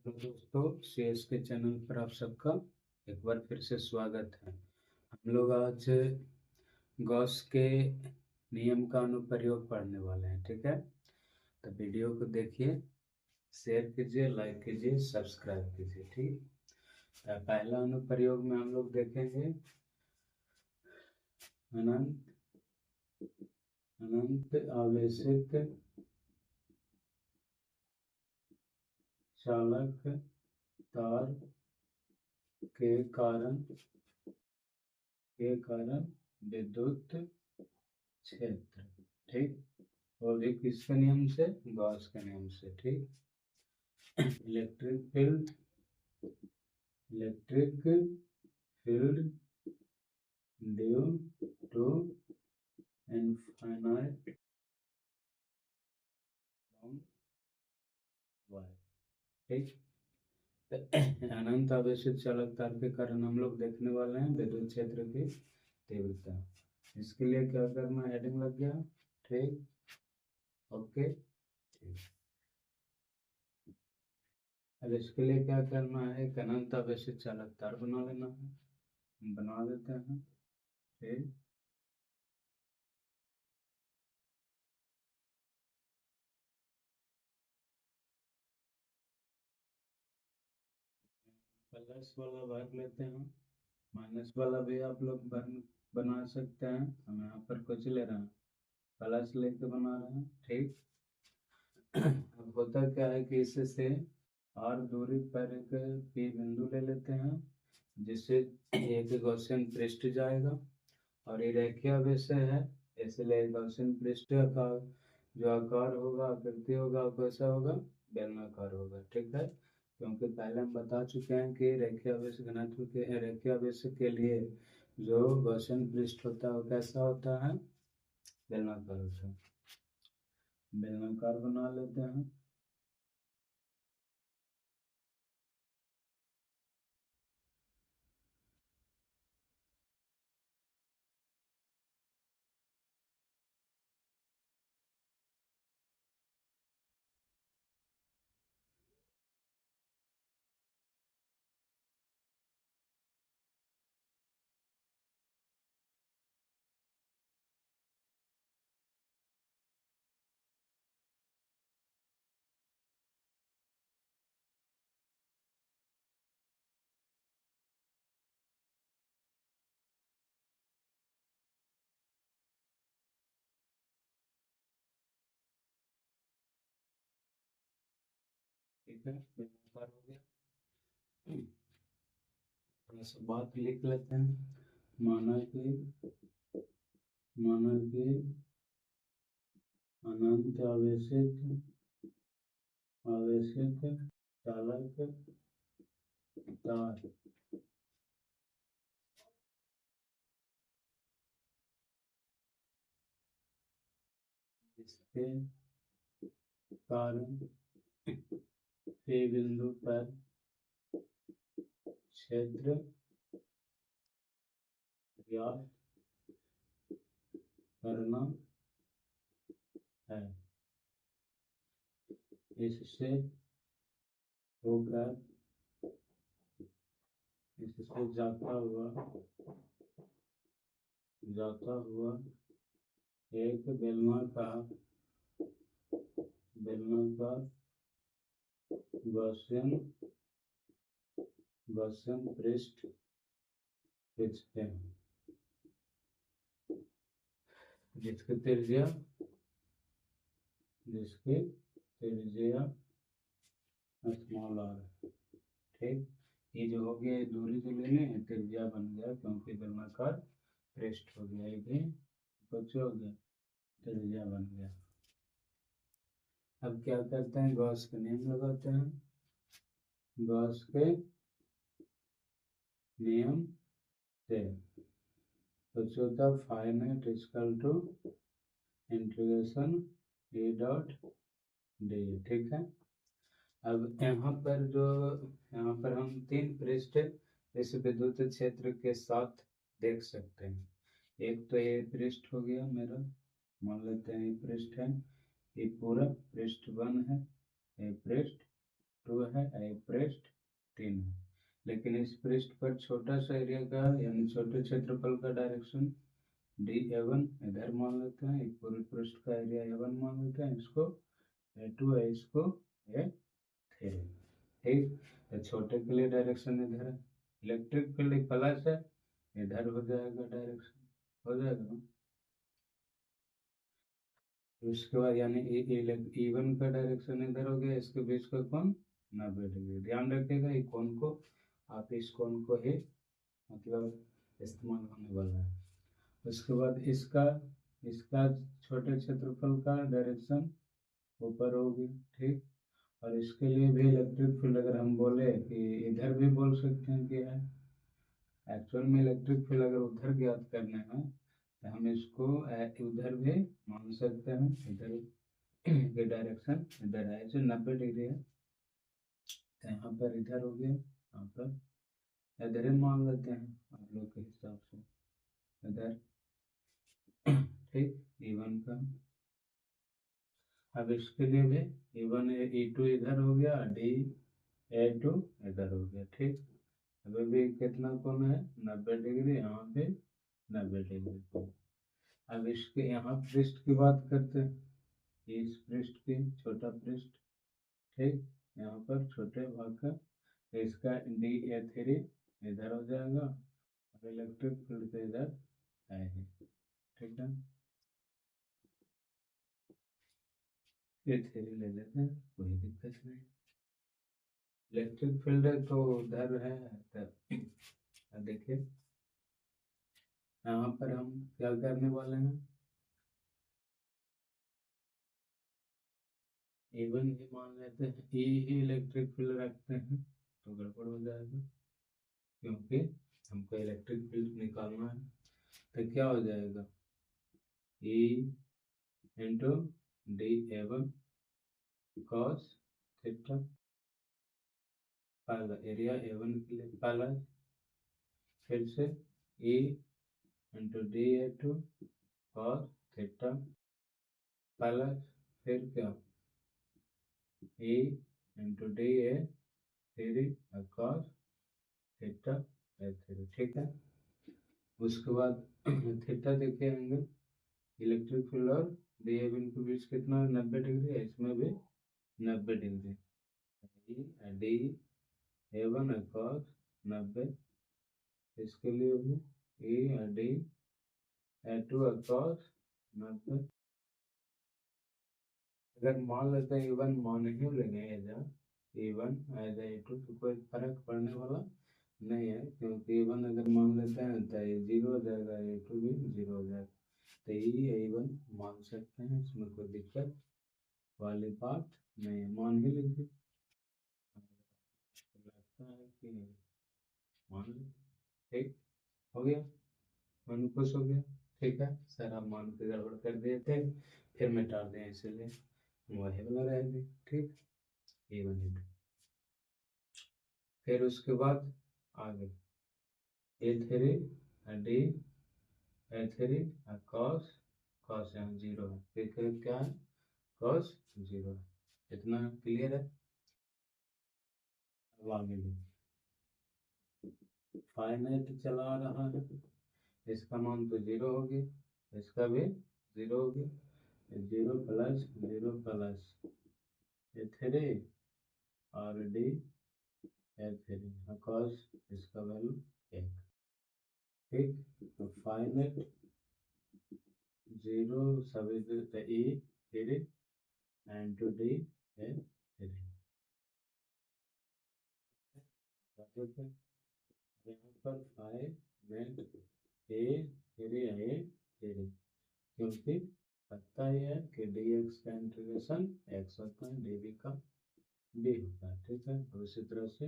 Hello दोस्तों, CS के channel पर आप सबका एक बार फिर से स्वागत है। हम लोग आज गॉस के नियम का अनुप्रयोग पढ़ने वाले हैं। ठीक है, तो वीडियो को देखिए, शेयर कीजिए, लाइक कीजिए, सब्सक्राइब कीजिए। ठीक, तो पहला अनुप्रयोग में हम लोग देखेंगे अनंत अनंत आवेशित चालक तार के कारण विद्युत क्षेत्र। ठीक, और भी किसके नियम से? गॉस के नियम से। ठीक, electric field due to infinite long wire. ठीक, तो अनंत आवेशित चालक तार के कारण हम लोग देखने वाले हैं विद्युत क्षेत्र की तीव्रता। इसके लिए क्या करना, हेडिंग लग गया। ठीक, ओके। ठीक, अब इसके लिए क्या करना है, एक अनंत आवेशित चालक तार बना लेना है। बना देते हैं। ठीक, प्लस वाला भाग लेते हैं, माइनस वाला भी आप लोग बना सकते हैं। हम यहाँ पर कुछ ले रहे हैं, प्लस लेके बना रहे हैं। ठीक, अब होता क्या है कि इससे आर दूरी पर एक पी बिंदु ले लेते हैं, जिससे एक गॉसियन पृष्ठ जाएगा और ये रेखीय विषय है, इसलिए गॉसियन पृष्ठ का जो आकार होगा, आकृति होगा, कैसा होगा? बेलनाकार होगा। ठीक है, क्योंकि पहले हम बता चुके हैं कि रेखीय आवेश घनत्व के रेखीय आवेश के लिए जो गॉसियन पृष्ठ होता है वो कैसा होता है? बेलनाकार होता है। बेलनाकार बना लेते हैं। ठीक है, बेलनाकार हो गया। थोड़ा सा बात लिख लेते हैं। माना कि अनंत आवेशित चालक तार इसके कारण P बिंदु पर क्षेत्र ज्ञात करना है। इससे होकर इससे जाता हुआ एक बेलनाकार गॉसियन पृष्ठ खींचते हैं, जिसकी त्रिज्या स्मॉल आर। ठीक, ये जो हो गया, ये दूरी जो लेने हैं त्रिज्या बन गया, क्योंकि बेलनाकार पृष्ठ हो गया, ये भी कुछ हो गया, त्रिज्या बन गया। अब क्या करते हैं, गॉस का नियम लगाते हैं। गॉस के नियम से कुछ होता है finite equal to integration A dot D. ठीक है, अब यहाँ पर हम तीन पृष्ठ इस विद्युत क्षेत्र के साथ देख सकते हैं। एक तो ये पृष्ठ हो गया मेरा, मान लेते हैं ये पृष्ठ है, ये पूरा पृष्ठ 1 है, ये पृष्ठ 2 है, एक पृष्ठ 3 है। लेकिन इस पृष्ठ पर छोटा सा एरिया का यानी छोटे क्षेत्रफल का डायरेक्शन D A1 इधर मान लेते हैं, एक पूरे पृष्ठ का एरिया A1 मान लेते हैं, इसको A2 है, इसको A3। ठीक, तो छोटे के लिए डायरेक्शन इधर है, इलेक्ट्रिक फील्ड प्लस है, इधर हो जाएगा डायरेक्शन, हो जाएगा ना। उसके बाद यानी E1 का डायरेक्शन इधर हो गया, इसके बीच का कोण 90 डिग्री। ध्यान रखिएगा ये कोण को, आप इस कोण को ही मतलब इस्तेमाल होने वाला है। उसके बाद इसका इसका छोटे क्षेत्रफल का डायरेक्शन ऊपर होगी। ठीक, और इसके लिए भी इलेक्ट्रिक फील्ड अगर हम बोले कि इधर भी बोल सकते हैं कि है, एक्चुअल में इलेक्ट्रिक फील्ड अगर उधर ज्ञात करना है तो हम इसको उधर भी मान सकते हैं, इधर के डायरेक्शन इधर है, जो 90 डिग्री है, तो यहाँ पर इधर हो गया, यहाँ पर इधर ही मान लेते हैं आप लोग के हिसाब से इधर। ठीक, E1 का अब इसके लिए भी E1 E2 इधर हो गया, DA2 इधर हो गया। ठीक, अभी भी कितना कोण है 90 डिग्री, यहाँ पे 90 डिग्री कोण। अब इसके यहाँ पृष्ठ की बात करते हैं, इस पृष्ठ की छोटा पृष्ठ। ठीक, यहाँ पर छोटे भाग का इसका DA3 इधर हो जाएगा और इलेक्ट्रिक फील्ड से इधर आएगी। ठीक है, A3 ले लेते हैं, कोई दिक्कत नहीं। इलेक्ट्रिक फील्ड तो उधर है, तो देखिए यहाँ पर हम क्या करने वाले हैं, E1 ही मान लेते हैं, E ही इलेक्ट्रिक फील्ड रखते हैं तो गड़बड़ हो जाएगा, क्योंकि हमको इलेक्ट्रिक फील्ड निकालना है। तो क्या हो जाएगा, E into DA1 cos theta, पहला एरिया A1 के लिए पहला, फिर से E into DA2 cos theta पहला, फिर क्या E into DA3 cos theta A3। ठीक है, उसके बाद थीटा देखिए एंगल इलेक्ट्रिक फील्ड और DA1 के बीच कितना 90 डिग्री है, इसमें भी 90 डिग्री, DA1 cos 90, इसके लिए भी DA2 cos 90। अगर मान लेते हैं E1 मान ही लेंगे E1 एज E2 तो कोई फर्क पड़ने वाला नहीं है, क्योंकि E1 अगर मान लेते हैं तो ये 0 हो जाएगा, E2 भी 0 हो जाएगा, तो E1 मान सकते हैं, इसमें कोई दिक्कत वाली बात नहीं है, मान ही लीजिए। लगता है कि मान लो, ठीक हो गया, मन खुश हो गया। ठीक है सर, आप मान के गड़बड़ कर दिए थे, फिर मिटा दें, इसलिए वही वाला रहेगी। ठीक, E1 फिर उसके बाद आगे A3 D A3 cos, cos यहाँ 0 है, फिर क्या है cos 0 है। इतना क्लियर है। अब आगे फाइनाइट चला रहा है, इसका मान तो 0 हो गया, इसका भी 0 हो गया, 0 प्लस 0 प्लस A3 और D A3 cos इसका वैल्यू 1। ठीक, तो फाइनाइट 0 सभी E3 and to DA3 यहाँ पर फाइनाइट A3 क्योंकि पता ही है कि dx का इंटीग्रेशन x होता है, dv का b होता है। ठीक है, तो इसी तरह से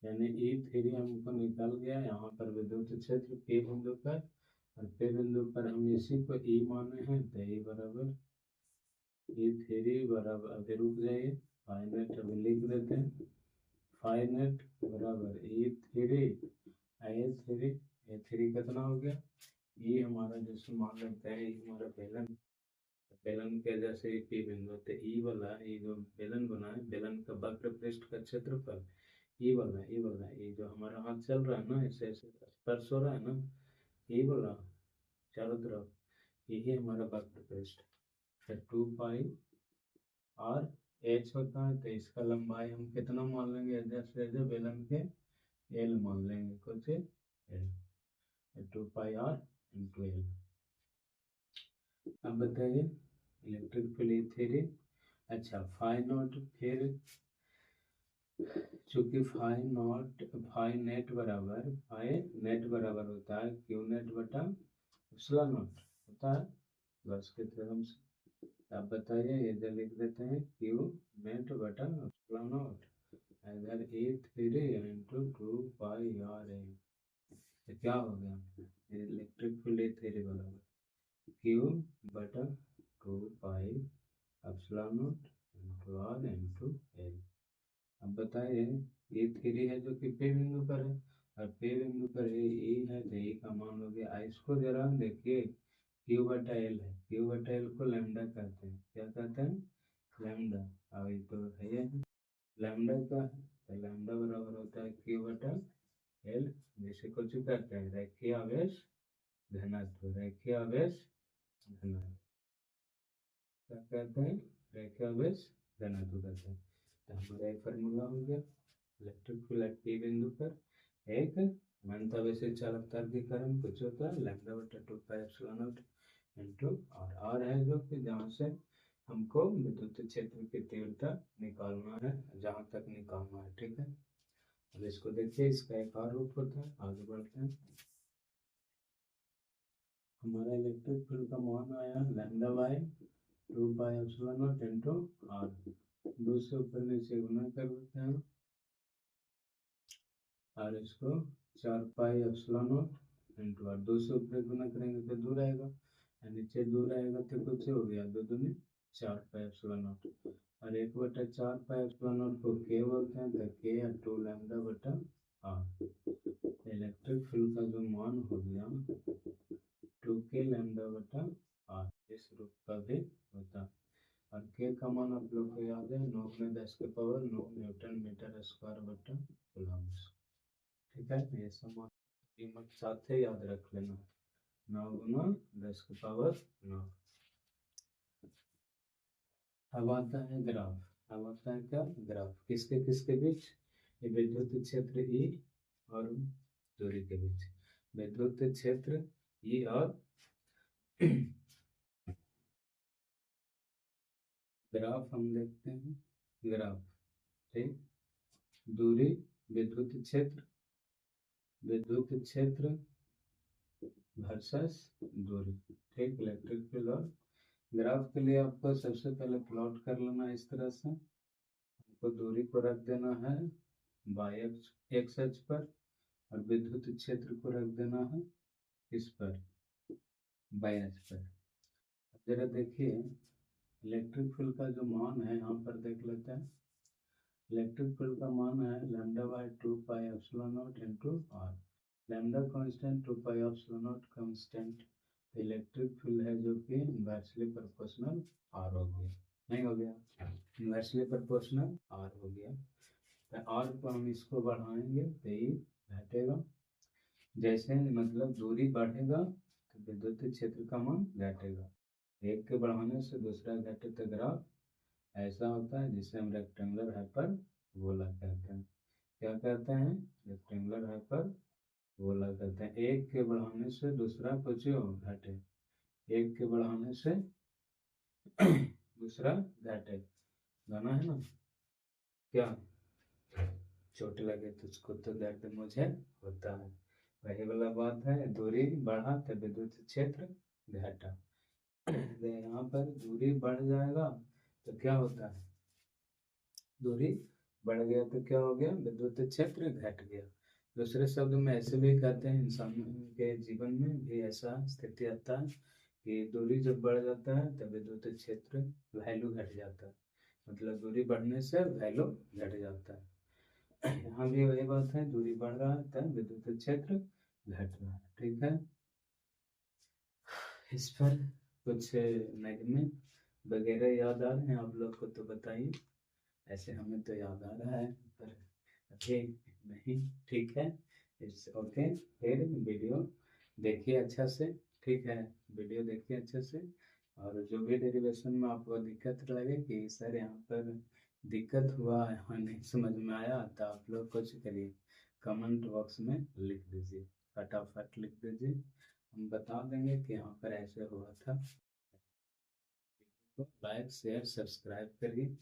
यानी E3 हमको निकल गया, यहाँ पर विद्युत क्षेत्र P बिंदु पर, और P बिंदु पर हम इसी को E माने हैं, तो E बराबर E3 बराबर, अभी रुक जाइए, फाइनाइट अभी लिख देते हैं, फाइनाइट बराबर A3 कितना हो गया, E हमारा जैसे मान लेते हैं, E हमारा पहला बेलन के जैसे पी बिंदु, तो ई वाला, ये जो बेलन बना है, बेलन का वक्र पृष्ठ का क्षेत्रफल, ये जो हमारा हाथ चल रहा है ना, ऐसे ऐसे स्पर्श हो रहा है ना, ये वाला चारों तरफ, यही हमारा वक्र पृष्ठ। फिर 2 पाई r h होता है, तो इसका लंबाई हम कितना मान लेंगे, जैसे बेलन के एल मान लेंगे, कुछ एल, 2 पाई r × एल। अब बताइए इलेक्ट्रिक फील्ड थ्योरी। अच्छा, फाई नॉट, फिर चूंकि फाई नेट बराबर होता है क्यू नेट बटा एप्सिलॉन नॉट होता है, बस के थ्योरम से। आप बताइए, इधर लिख देते हैं क्यू नेट बटा एप्सिलॉन नॉट, इधर A three into 2 pi r है। तो क्या हो गया, इलेक्ट्रिक फील्ड थ्योरी बराबर क्यू बटा 2 pi epsilon naught into R into L. अब बताइए, ये थ्री है जो कि पे बिंदु पर है, और पे बिंदु पर ए है, तो ए का मान हो गया, इसको जरा देखिए, क्यू बटा एल है, क्यू बटा एल को लैम्डा कहते हैं, क्या कहते हैं, लैम्डा। और ये तो है ये लैम्डा का है, तो लैम्डा बराबर होता है क्यू बटा एल, जिसे कुछ कहते हैं रेखीय आवेश घनत्व, रेखीय आवेश घनत्व क्या कहते हैं, रेखीय आवेश घनत्व कहते हैं। तो हमारा एक फार्मूला हो गया, इलेक्ट्रिक फील्ड पी बिंदु पर एक अनंत आवेशित चालकता के कारण कुछ होता है लैम्डा बटा 2 pi epsilon naught into R है, जो कि जहाँ से हमको विद्युत क्षेत्र की तीव्रता निकालना है, जहाँ तक निकालना है, ठीक है। अब इसको देखिए, इसका एक और रूप होता है, आगे बढ़ते हैं। हमारा इलेक्ट्रिक फील्ड का मान आया lambda by 2 pi epsilon naught into R, दो से ऊपर नीचे गुना कर देते हैं, और इसको 4 pi epsilon naught into R, दो से ऊपर गुना करेंगे तो दूर आएगा, और नीचे दूर आएगा तो कुछ हो गया, 2 दूनी 4 पाई एप्सिलॉन नॉट, और 1/4 पाई एप्सिलॉन नॉट को के बोलते हैं, तो के या 2 लैम्डा बटा आर। इलेक्ट्रिक फील्ड का जो मान हो गया 2 के लैम्डा बटा आर, इस रूप का भी होता है। और के का मान आप लोग को याद है, 9 में 10 की पावर 9 न्यूटन मीटर स्क्वायर बटा कूलम्ब, ठीक है। ये सब कीमत साथ ही याद रख लेना, 9 × 10 की पावर 9। अब आता है ग्राफ, अब आता है क्या, ग्राफ किसके किसके बीच, ये विद्युत क्षेत्र ई और दूरी के बीच, विद्युत क्षेत्र ई और ग्राफ हम देखते हैं, ग्राफ, ठीक, दूरी, विद्युत क्षेत्र वर्सेस दूरी, ठीक, इलेक्ट्रिक फील्ड। और ग्राफ के लिए आपको सबसे पहले प्लॉट कर लेना इस तरह से, हमको दूरी को रख देना है बाई एक्स अक्ष पर, और विद्युत क्षेत्र को रख देना है इस पर, बाई अक्ष पर। जरा देखिए, इलेक्ट्रिक फील्ड का जो मान है यहाँ पर देख लेते हैं, इलेक्ट्रिक फील्ड का मान है lambda by 2 pi epsilon naught into R, lambda constant, 2 pi epsilon naught constant, electric field है जो कि इन्वर्सली प्रोपोर्शनल आर हो गया, नहीं हो गया, इन्वर्सली प्रोपोर्शनल आर हो गया। तो आर को हम इसको बढ़ाएंगे तो ये घटेगा, जैसे मतलब दूरी बढ़ेगा तो विद्युत क्षेत्र का मान घटेगा, एक के बढ़ाने से दूसरा घटे, तो ग्राफ ऐसा होता है जिसे हम रेक्टेंगुलर हाइपरबोला कहते हैं। क्या कहते हैं, रेक्टेंगुलर हाइपरबोला कहते हैं। एक के बढ़ाने से दूसरा कुछ घटे, एक के बढ़ाने से दूसरा घटे, गाना है ना, क्या चोट लगे तुझको तो दर्द मुझे होता है, वही वाला बात है, दूरी बढ़ा तो विद्युत क्षेत्र घटा। तो यहाँ पर दूरी बढ़ जाएगा तो क्या होता है, दूरी बढ़ गया तो क्या हो गया, विद्युत क्षेत्र घट गया। दूसरे शब्द में ऐसे भी कहते हैं, इंसान के जीवन में भी ऐसा स्थिति आता है कि दूरी जब बढ़ जाता है तो विद्युत क्षेत्र वैल्यू घट जाता है, मतलब दूरी बढ़ने से वैल्यू घट जाता है। यहाँ भी वही बात है, दूरी बढ़ रहा है तो विद्युत क्षेत्र घट रहा है, ठीक है। इस पर कुछ नगमे वगैरह याद आ रहे हैं आप लोग को तो बताइए। ऐसे हमें तो याद आ रहा है पर अभी नहीं। ठीक है, इट्स ओके। फिर वीडियो देखिए अच्छा से। ठीक है, वीडियो देखिए अच्छे से। और जो भी डेरिवेशन में आपको दिक्कत लगे कि सर यहाँ पर दिक्कत हुआ, यहाँ नहीं समझ में आया, तो आप लोग कुछ करिए, कमेंट बॉक्स में लिख दीजिए, फटाफट लिख दीजिए, हम बता देंगे कि यहाँ पर ऐसे हुआ था। लाइक शेयर सब्सक्राइब करिए।